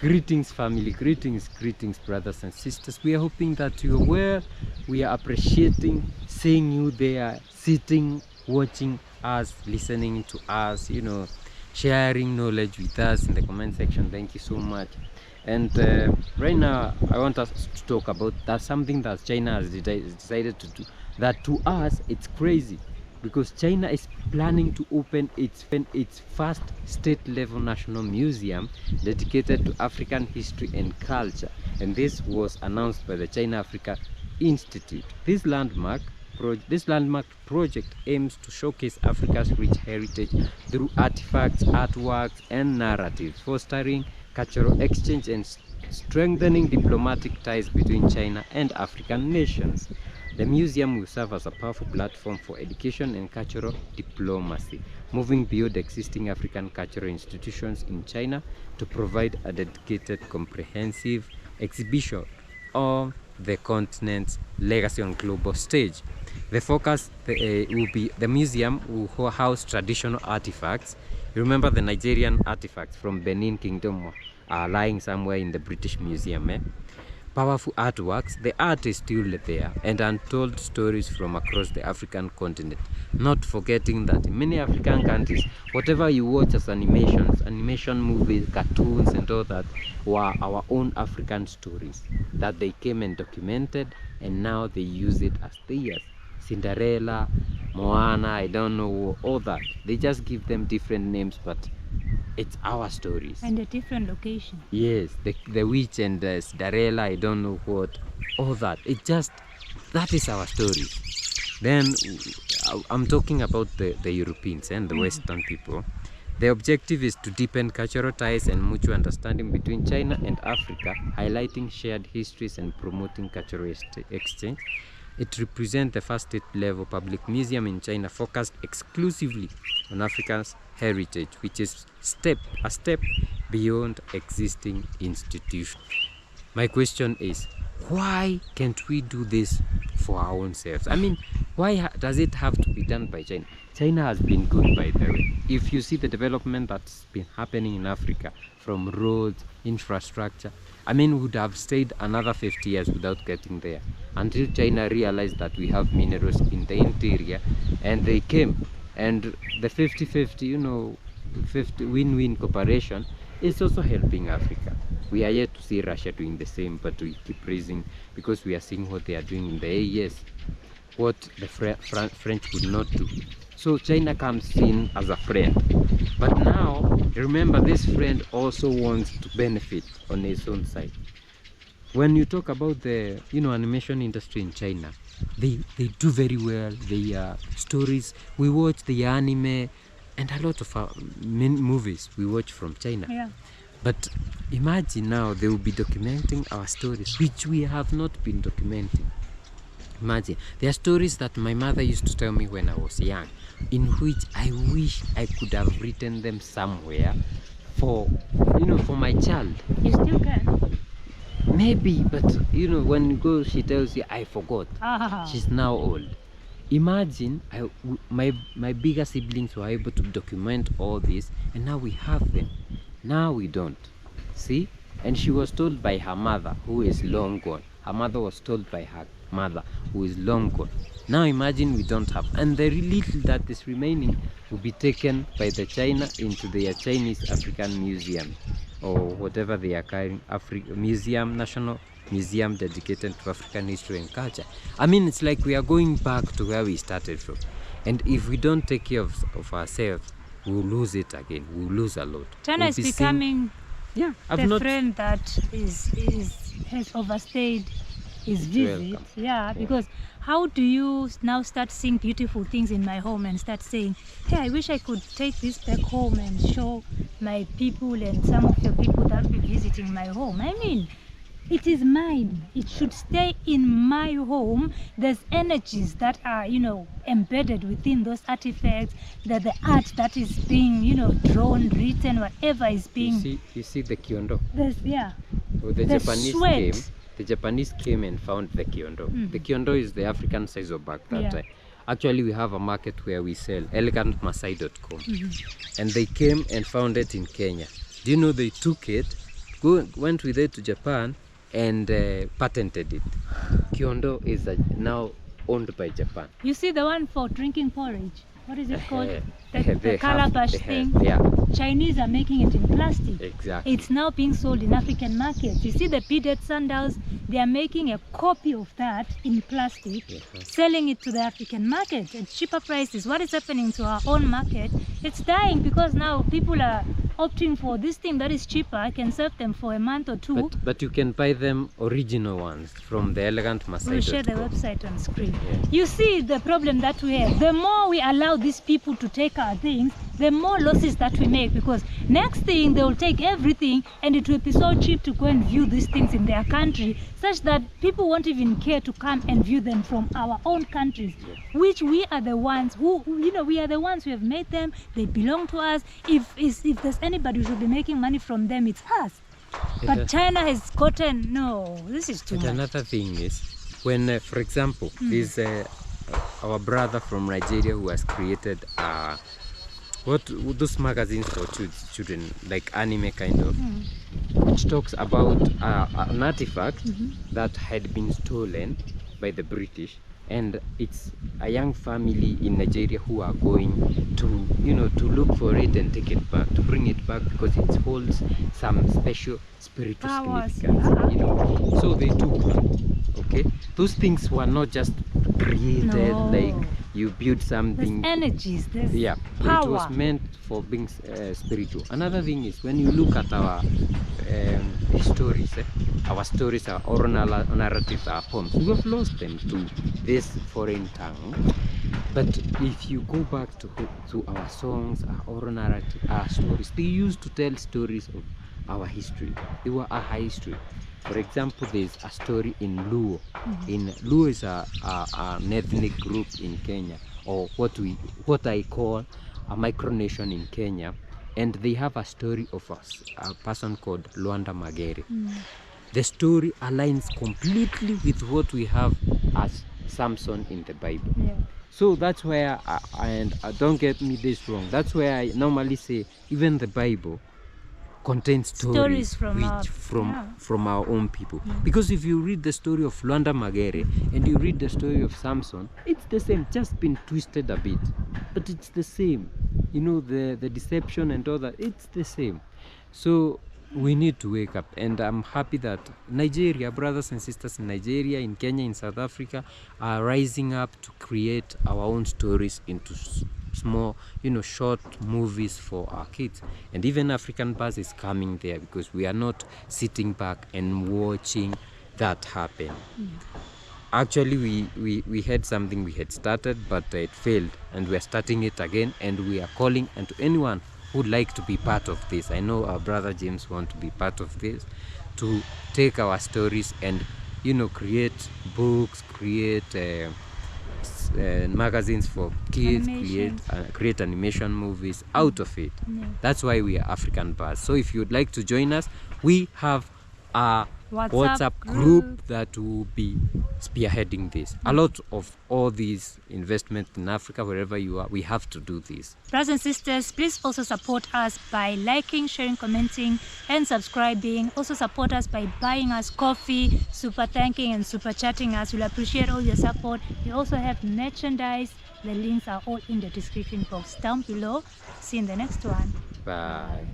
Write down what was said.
Greetings family, greetings brothers and sisters. We are hoping that you're well. We are appreciating seeing you there, sitting, watching us, listening to us, you know, sharing knowledge with us in the comment section. Thank you so much. And right now I want us to talk about that something that China has decided to do, that to us it's crazy, because China is planning to open its first state-level national museum dedicated to African history and culture, and this was announced by the China Africa Institute. This landmark project aims to showcase Africa's rich heritage through artifacts, artworks, and narratives, fostering cultural exchange and strengthening diplomatic ties between China and African nations. The museum will serve as a powerful platform for education and cultural diplomacy, moving beyond existing African cultural institutions in China to provide a dedicated, comprehensive exhibition of the continent's legacy on global stage. The focus will be the museum will house traditional artifacts. You remember the Nigerian artifacts from Benin Kingdom are lying somewhere in the British Museum. Powerful artworks, the art is still there, and untold stories from across the African continent. Not forgetting that in many African countries, whatever you watch as animation movies, cartoons and all that were our own African stories that they came and documented, and now they use it as theirs. Cinderella, Moana, I don't know, all that. They just give them different names, but it's our stories. And a different location. Yes, the witch and the Cinderella, I don't know what, all that. That is our story. Then I'm talking about the Europeans and the Western people. The objective is to deepen cultural ties and mutual understanding between China and Africa, highlighting shared histories and promoting cultural exchange. It represents the first state-level public museum in China focused exclusively on Africa's heritage, which is a step beyond existing institutions. My question is, why can't we do this for our own selves? I mean, why does it have to be done by China? China has been good, by the way. If you see the development that's been happening in Africa, from roads, infrastructure, I mean, we would have stayed another 50 years without getting there, until China realized that we have minerals in the interior, and they came. And the 50-50, you know, 50 win-win cooperation is also helping Africa. We are yet to see Russia doing the same, but we keep praising because we are seeing what they are doing in the AES, what the French would not do. So China comes in as a friend, but now remember, this friend also wants to benefit on his own side. When you talk about the animation industry in China, they do very well. Their stories, we watch the anime and a lot of movies we watch from China. Yeah. But imagine now they will be documenting our stories, which we have not been documenting. Imagine, there are stories that my mother used to tell me when I was young, in which I wish I could have written them somewhere for my child. You still can. Maybe, but when you go, she tells you, I forgot. She's now old. Imagine, my bigger siblings were able to document all this, and now we have them. Now we don't. See? And she was told by her mother, who is long gone. Her mother was told by her mother, who is long gone. Now imagine we don't have, and the little that is remaining will be taken by the China into their Chinese African Museum, or whatever they are carrying, National Museum dedicated to African history and culture. I mean, it's like we are going back to where we started from, and if we don't take care of ourselves, we'll lose it again. We'll lose a lot. China is becoming friend that has overstayed his visit. Yeah, because how do you now start seeing beautiful things in my home and start saying, hey, I wish I could take this back home and show my people and some of your people that will be visiting my home? I mean, it is mine. It should stay in my home. There's energies that are, embedded within those artifacts, that the art that is being, drawn, written, whatever is being. You see the kyondo. So the Japanese came and found the kyondo. The kyondo is the African size bag that actually we have a market where we sell, elegantmasai.com. And they came and found it in Kenya. Do you know they took it, went with it to Japan and patented it. Kyondo is now owned by Japan. You see the one for drinking porridge? What is it called? They The calabash thing. Yeah. Chinese are making it in plastic. Exactly. It's now being sold in African markets. You see the beaded sandals, they are making a copy of that in plastic, selling it to the African market at cheaper prices. What is happening to our own market? It's dying because now people are opting for this thing that is cheaper. I can serve them for a month or two. But you can buy them original ones from the Elegant Maasai. We'll share the website on screen. Yeah. You see the problem that we have. The more we allow these people to take our things, the more losses that we make, because next thing they will take everything and it will be so cheap to go and view these things in their country, such that people won't even care to come and view them from our own countries, which we are the ones who, we are the ones who have made them. They belong to us. If there's anybody who should be making money from them, it's us. But China has gotten, no, this is too much. Another thing is, when, for example, this our brother from Nigeria who has created those magazines for children, like anime kind of, which talks about an artifact that had been stolen by the British, and it's a young family in Nigeria who are going to to look for it and take it back, to bring it back, because it holds some special spiritual significance. So they took them. Okay, those things were not just created like you build something. There's energies, there's power. It was meant for being spiritual. Another thing is, when you look at our stories, our stories, our oral narratives, our poems, we have lost them to this foreign tongue. But if you go back to our songs, our oral narrative, our stories, they used to tell stories of our history. They were our history. For example, there's a story in Luo. In Luo is an ethnic group in Kenya, or what I call a micronation in Kenya, and they have a story of a person called Luanda Magere. The story aligns completely with what we have as Samson in the Bible. So that's where, and don't get me this wrong, that's where I normally say even the Bible contains stories from our own people. Because if you read the story of Luanda Magere and you read the story of Samson, it's the same, just been twisted a bit, but it's the same. The deception and all that, it's the same. So we need to wake up, and I'm happy that Nigeria, brothers and sisters in Nigeria, in Kenya, in South Africa, are rising up to create our own stories into small, short movies for our kids. And even African Buzz is coming there, because we are not sitting back and watching that happen. Actually, we had something we had started, but it failed, and we are starting it again, and we are calling, and to anyone who would like to be part of this, I know our brother James wants to be part of this, to take our stories and create books, create magazines for kids, create animation movies out of it. That's why we are African Buzz. So if you'd like to join us, we have a WhatsApp group that will be spearheading this. A lot of all these investments in Africa, wherever you are, we have to do this. Brothers and sisters, please also support us by liking, sharing, commenting, and subscribing. Also support us by buying us coffee, super thanking, and super chatting us. We'll appreciate all your support. We also have merchandise. The links are all in the description box down below. See you in the next one. Bye.